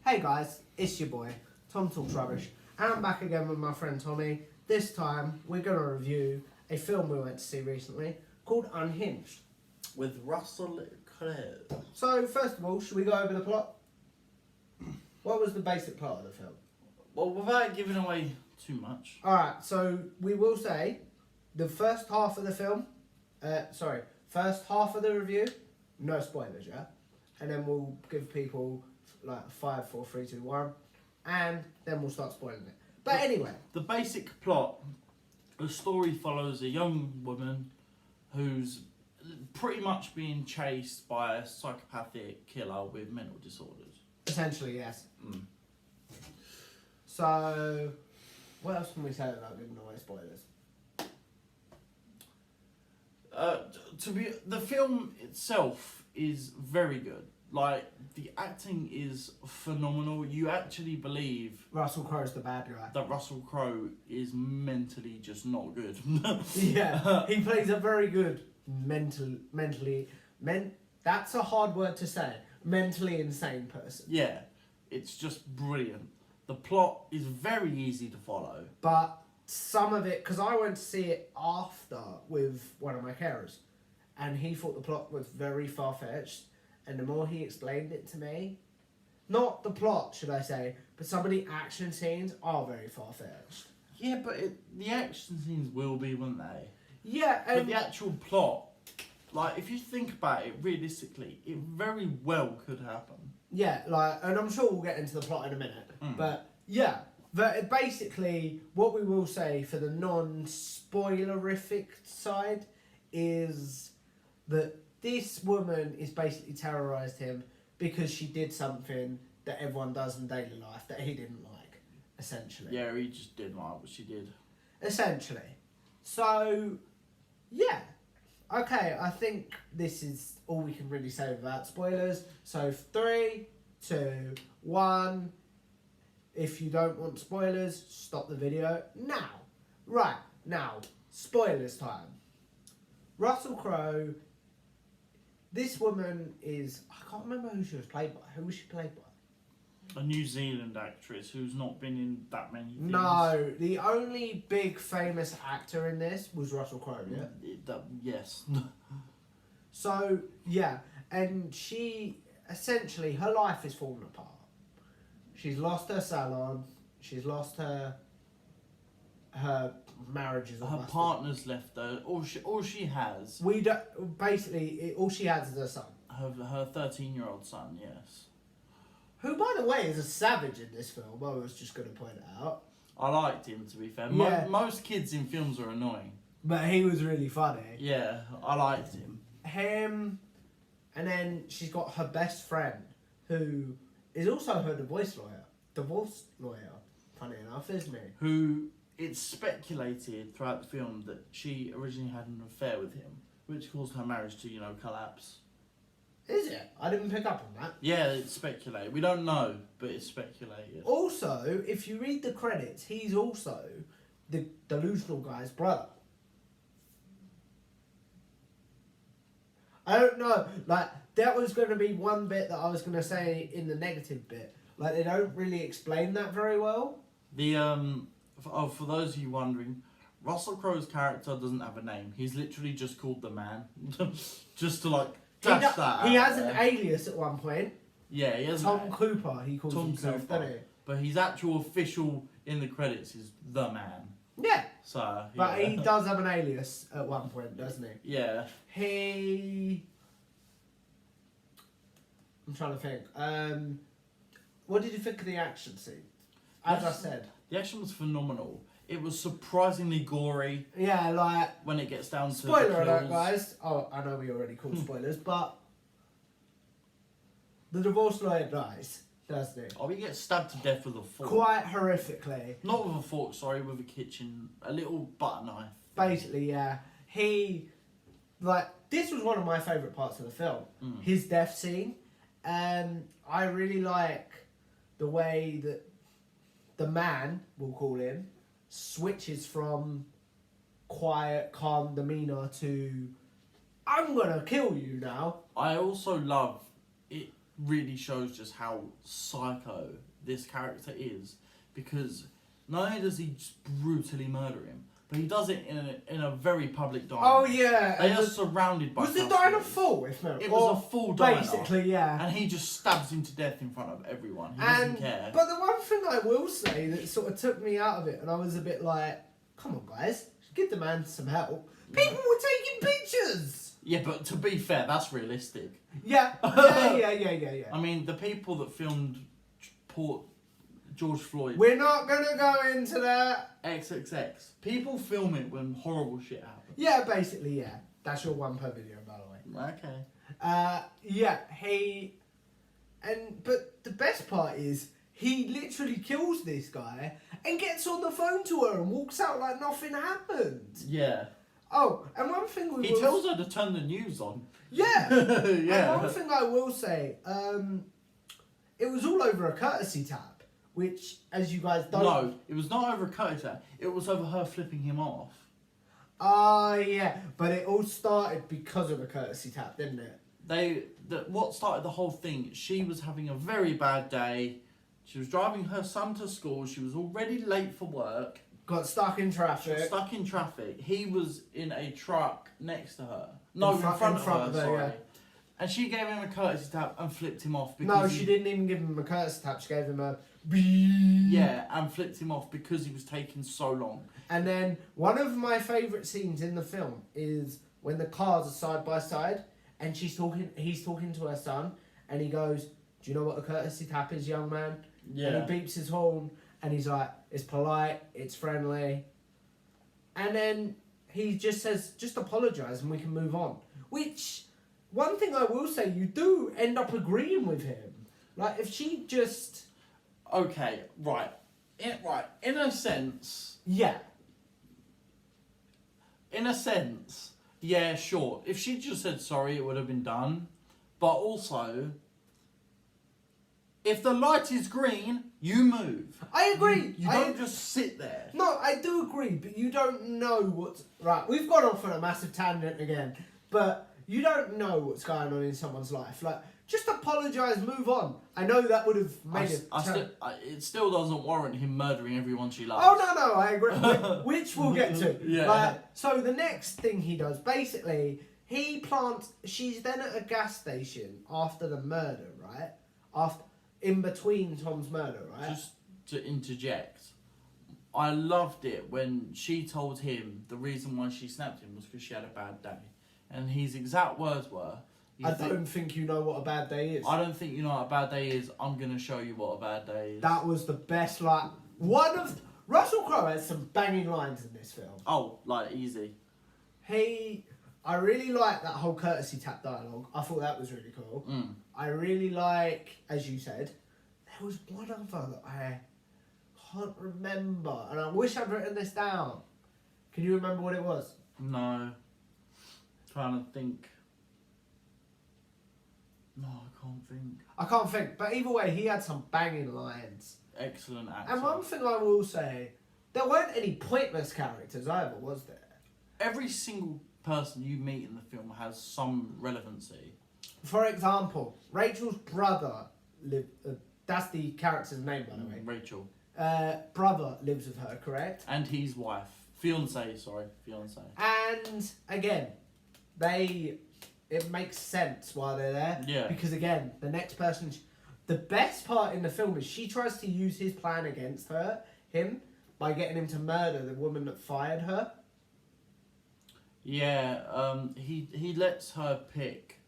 Hey guys, it's your boy, Tom Talks Rubbish, and I'm back again with my friend Tommy. This time, we're going to review a film we went to see recently called Unhinged. With Russell Crowe. So, first of all, should we go over the plot? What was the basic plot of the film? Well, without giving away too much. Alright, so we will say the first half of the film, first half of the review, no spoilers, yeah? And then we'll give people like 5, 4, 3, 2, 1, and then we'll start spoiling it. But anyway. The basic plot, the story follows a young woman who's pretty much being chased by a psychopathic killer with mental disorders. Essentially, yes. Mm. So, what else can we say without giving away spoilers? The film itself is very good. Like, the acting is phenomenal. You actually believe Russell Crowe's the bad guy. that Russell Crowe is mentally just not good. Yeah, he plays a very good that's a hard word to say. Mentally insane person. Yeah, it's just brilliant. The plot is very easy to follow. But some of it, because I went to see it after with one of my carers, and he thought the plot was very far-fetched, and the more he explained it to me, not the plot, should I say, but some of the action scenes are very far-fetched. Yeah, but the action scenes will be, won't they? Yeah, But the actual plot, like, if you think about it realistically, it very well could happen. yeah, like, and I'm sure we'll get into the plot in a minute, but yeah, but basically, what we will say for the non-spoilerific side is that this woman is basically terrorised him because she did something that everyone does in daily life that he didn't like, essentially. Yeah, he just didn't like what she did. Essentially. So, yeah. Okay, I think this is all we can really say without spoilers. So, 3, 2, 1. If you don't want spoilers, stop the video now. Right, now, spoilers time. Russell Crowe. This woman is... I can't remember who she was played by. Who was she played by? A New Zealand actress who's not been in that many things. No, the only big famous actor in this was Russell Crowe, yeah? Yes. So, yeah, and she, essentially, her life is falling apart. She's lost her salon, she's lost her marriages. Her partner's left her. All she has. We don't, basically, all she has is her son. Her 13-year-old son, yes. Who, by the way, is a savage in this film, I was just going to point out. I liked him, to be fair. Yeah. Most kids in films are annoying. But he was really funny. Yeah, I liked him. Him, and then she's got her best friend, who is also her divorce lawyer, funny enough, isn't he? Who, it's speculated throughout the film that she originally had an affair with him, which caused her marriage to, collapse. Is it? I didn't pick up on that. Yeah, it's speculated. We don't know, but it's speculated. Also, if you read the credits, he's also the delusional guy's brother. I don't know. Like, that was going to be one bit that I was going to say in the negative bit. Like, they don't really explain that very well. For those of you wondering, Russell Crowe's character doesn't have a name. He's literally just called the Man. Just to, like, dash that He out has there. an alias at one point. Yeah, he has Tom Cooper, he calls Tom himself, Cooper. doesn't he? But his actual official in the credits is the Man. Yeah. So, yeah. But he does have an alias at one point, doesn't he? Yeah. I'm trying to think. What did you think of the action scene? As I said. The action was phenomenal. It was surprisingly gory. Yeah, like... When it gets down to Spoiler the alert, kills. guys. Oh, I know we already called spoilers, but... The divorce lawyer dies, doesn't he? Oh, he gets stabbed to death with a fork. Quite horrifically. Not with a fork, sorry, with a little butter knife. Basically, yeah. This was one of my favourite parts of the film. His death scene. I really like the way that the Man, we'll call him, switches from quiet, calm demeanour to I'm gonna kill you now. I also love it. really shows just how psycho this character is, because not only does he just brutally murder him, but he does it in a very public diner. Oh yeah. They are surrounded by. Was the diner full? If not, it was a full diner. Basically, yeah. And he just stabs him to death in front of everyone. He doesn't care. But the one thing I will say that sort of took me out of it, and I was a bit like, "Come on, guys, give the man some help." People were taking pictures. Yeah, but to be fair, that's realistic. Yeah. Yeah. I mean, the people that filmed George Floyd. We're not gonna go into that. XXX. People film it when horrible shit happens. Yeah, basically, yeah. That's your one per video, by the way. Okay. Yeah, but the best part is he literally kills this guy and gets on the phone to her and walks out like nothing happened. Yeah. Oh, and one thing He tells her to turn the news on. Yeah. Yeah. And one thing I will say, it was all over a courtesy tap, which, as you guys don't... No, it was not over a courtesy tap. It was over her flipping him off. Yeah. But it all started because of a courtesy tap, didn't it? What started the whole thing, she was having a very bad day. She was driving her son to school. She was already late for work. Got stuck in traffic. He was in a truck next to her. No, in front of her, sorry. Yeah. And she gave him a courtesy tap and flipped him off. No, she didn't even give him a courtesy tap. She gave him a... Yeah, and flipped him off because he was taking so long. And then one of my favourite scenes in the film is when the cars are side by side and he's talking to her son and he goes, "Do you know what a courtesy tap is, young man?" Yeah. And he beeps his horn and he's like, "It's polite, it's friendly." And then he just says, "Just apologise and we can move on." Which, one thing I will say, you do end up agreeing with him. Like, if she just... Okay, right. In a sense... Yeah. In a sense, yeah, sure. If she just said sorry, it would have been done. But also... If the light is green, you move. I agree. You don't just sit there. No, I do agree, but you don't know what's... Right, we've gone off on a massive tangent again, but you don't know what's going on in someone's life. Like, just apologise, move on. I know that would have made it... It still doesn't warrant him murdering everyone she loves. Oh, no, I agree. Which we'll get to. Yeah. Like, so the next thing he does, basically, she's then at a gas station after the murder, right? In between Tom's murder, right? Just to interject, I loved it when she told him the reason why she snapped him was because she had a bad day. And his exact words were... I don't think you know what a bad day is. I don't think you know what a bad day is. I'm going to show you what a bad day is. That was the best, Russell Crowe has some banging lines in this film. Oh, like, easy. I really like that whole courtesy tap dialogue. I thought that was really cool. I really like, as you said, there was one other that I can't remember, and I wish I'd written this down. Can you remember what it was? No. Trying to think. No, I can't think. But either way, he had some banging lines. Excellent actor. And one thing I will say, there weren't any pointless characters either, was there? Every single person you meet in the film has some relevancy. For example, Rachel's brother that's the character's name, by the way. Rachel. Brother lives with her, correct? And his wife. Fiance. And again, it makes sense why they're there. Yeah. Because again, the next person... The best part in the film is she tries to use his plan against him, by getting him to murder the woman that fired her. Yeah, he lets her pick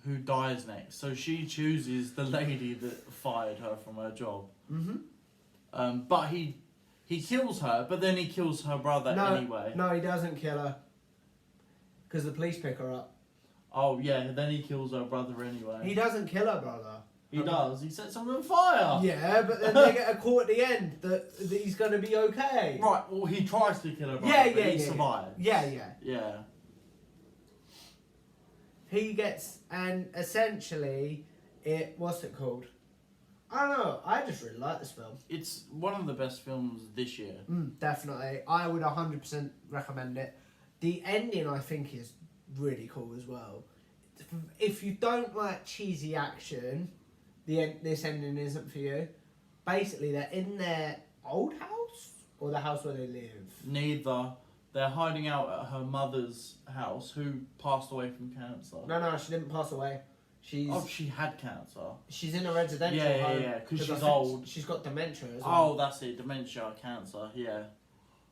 who dies next. So she chooses the lady that fired her from her job. Mm-hmm. But he kills her, but then he kills her brother anyway. No, he doesn't kill her. Because the police pick her up. Oh, yeah, then he kills her brother anyway. He doesn't kill her brother. He does. He sets him on fire. Yeah, but then they get a call at the end that he's going to be okay. Right, well, he tries to kill her brother, but he survives. Yeah. He gets, and essentially, what's it called? I don't know, I just really like this film. It's one of the best films this year. Definitely. I would 100% recommend it. The ending, I think, is really cool as well. if you don't like cheesy action, this ending isn't for you. Basically, they're in their old house or the house where they live. Neither. They're hiding out at her mother's house, who passed away from cancer. No, she didn't pass away. She had cancer. She's in a residential Yeah, home. yeah, because she's I think old. She's got dementia as well. Oh, that's it. Dementia, cancer. Yeah.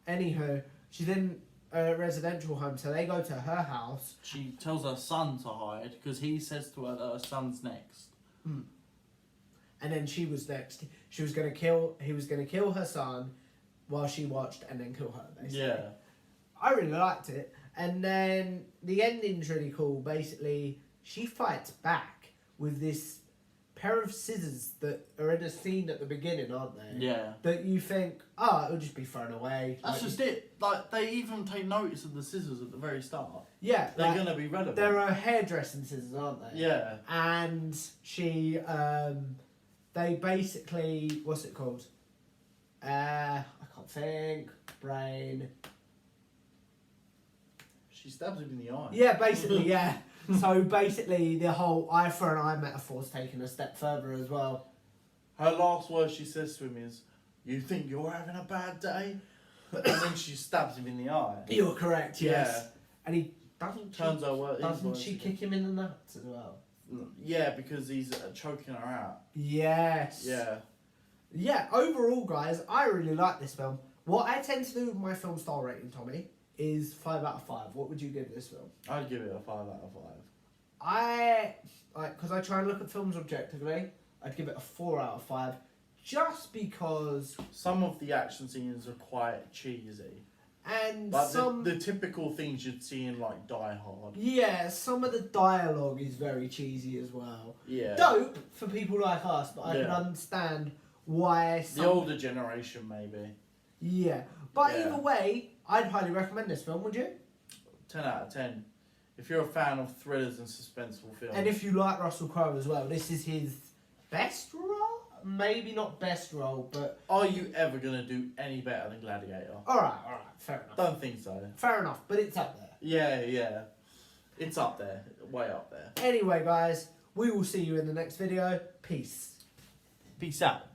Anywho, she's in a residential home, so they go to her house. She tells her son to hide because he says to her that her son's next. And then she was next. He was gonna kill her son while she watched, and then kill her. Basically. Yeah. I really liked it, and then the ending's really cool. Basically, she fights back with this pair of scissors that are in a scene at the beginning, aren't they? Yeah. That you think, it'll just be thrown away. That's just it. Like, they even take notice of the scissors at the very start. Yeah. They're going to be relevant. There are hairdressing scissors, aren't they? Yeah. And she, they basically, what's it called? I can't think. Brain. She stabs him in the eye. Yeah, basically, yeah. So basically, the whole eye for an eye metaphor's taken a step further as well. Her last word she says to him is, "You think you're having a bad day?" And then she stabs him in the eye. You're correct, yes. Yeah. And he doesn't. Turns out what Doesn't she kick him in the nuts as well? Yeah, because he's choking her out. Yes. Yeah. Yeah. Overall, guys, I really like this film. What I tend to do with my film star rating, Tommy, is 5 out of 5. What would you give this film? I'd give it a 5 out of 5. Because I try and look at films objectively, I'd give it a 4 out of 5, just because. Some of the action scenes are quite cheesy. And Like the typical things you'd see in like Die Hard. Yeah, some of the dialogue is very cheesy as well. Yeah. Dope for people like us, but I can Yeah. understand why The older generation, maybe. Yeah. But Yeah. either way, I'd highly recommend this film, would you? 10 out of 10. If you're a fan of thrillers and suspenseful films. And if you like Russell Crowe as well, this is his best role? Maybe not best role, but... Are you ever going to do any better than Gladiator? Alright, fair enough. Don't think so. Fair enough, but it's up there. Yeah. It's up there. Way up there. Anyway, guys, we will see you in the next video. Peace. Peace out.